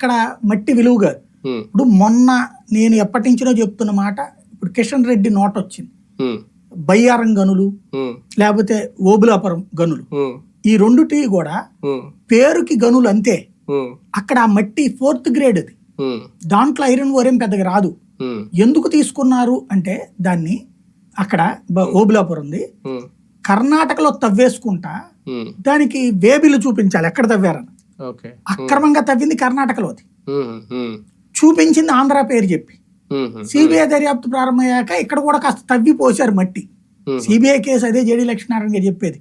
అక్కడ మట్టి విలువ కాదు. ఇప్పుడు మొన్న నేను ఎప్పటి నుంచినో చెప్తున్న మాట, ఇప్పుడు కిషన్ రెడ్డి నోట్ వచ్చింది, బయ్యారం గనులు లేకపోతే ఓబులాపురం గనులు, ఈ రెండుటి కూడా పేరుకి గనులు అంతే. అక్కడ ఆ మట్టి 4th గ్రేడ్ అది, దాంట్లో ఐరన్ ఓరేం పెద్దగా రాదు. ఎందుకు తీసుకున్నారు అంటే దాన్ని అక్కడ ఓబులాపురం ఉంది, కర్ణాటకలో తవ్వేసుకుంటా దానికి వేబిలు చూపించాలి ఎక్కడ తవ్వారని. అక్రమంగా తవ్వింది కర్ణాటకలోది, చూపించింది ఆంధ్ర పేరు చెప్పి. సిబిఐ దర్యాప్తు ప్రారంభమయ్యాక ఇక్కడ కూడా కాస్త తవ్వి పోసారు మట్టి. సిబిఐ కేసు అదే జేడి లక్ష్మీనారాయణ గారు చెప్పేది.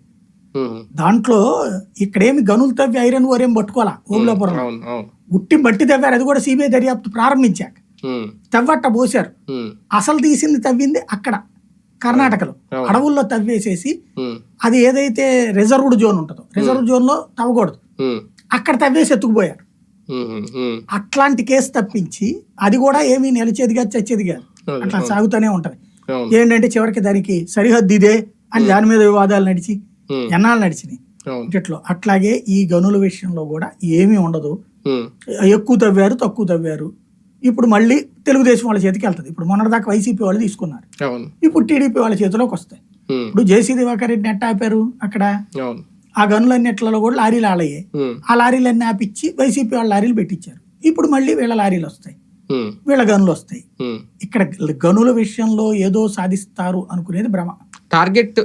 దాంట్లో ఇక్కడేమి గనులు తవ్వి ఐరన్ ఓరేం పట్టుకోవాలా, ఓబులాపురం ఉట్టి మట్టి తవ్వారు, అది కూడా సిబిఐ దర్యాప్తు ప్రారంభించాక తవ్వట్ట పోసారు. అసలు తీసింది తవ్వింది అక్కడ కర్ణాటకలో అడవుల్లో తవ్వేసేసి, అది ఏదైతే రిజర్వ్డ్ జోన్ ఉంటుందో రిజర్వ్ జోన్ లో తవ్వకూడదు, అక్కడ తవ్వేసి ఎత్తుకుపోయారు. అట్లాంటి కేసు తప్పించి అది కూడా ఏమీ నిలిచేది కాదు, చచ్చేది కాదు, అట్లా సాగుతూనే ఉంటది. ఏంటంటే చివరికి దానికి సరిహద్దు ఇదే అని దాని మీద వివాదాలు నడిచి ఎన్నాళ్ళు నడిచినాయి ఇట్లో. అట్లాగే ఈ గనుల విషయంలో కూడా ఏమీ ఉండదు, ఎక్కువ తవ్వారు తక్కువ తవ్వారు. ఇప్పుడు మళ్ళీ తెలుగుదేశం వాళ్ళ చేతికి వెళ్తుంది. ఇప్పుడు మొన్నటిదాకా వైసీపీ వాళ్ళు తీసుకున్నారు, ఇప్పుడు టీడీపీ వాళ్ళ చేతిలోకి వస్తాయి. ఇప్పుడు జేసీ దివాకర్ రెడ్డిని ఎట్ట ఆపారు, అక్కడ ఆ గనులన్నిట్లలో కూడా లారీలు ఆలయ్యాయి, ఆ లారీలన్నీ ఆపిచ్చి వైసీపీ వాళ్ళ లారీలు పెట్టించారు. ఇప్పుడు మళ్ళీ వీళ్ళ లారీలు వస్తాయి, వీళ్ళ గనులు వస్తాయి. ఇక్కడ గనుల విషయంలో ఏదో సాధిస్తారు అనుకునేది భ్రమ. టార్గెట్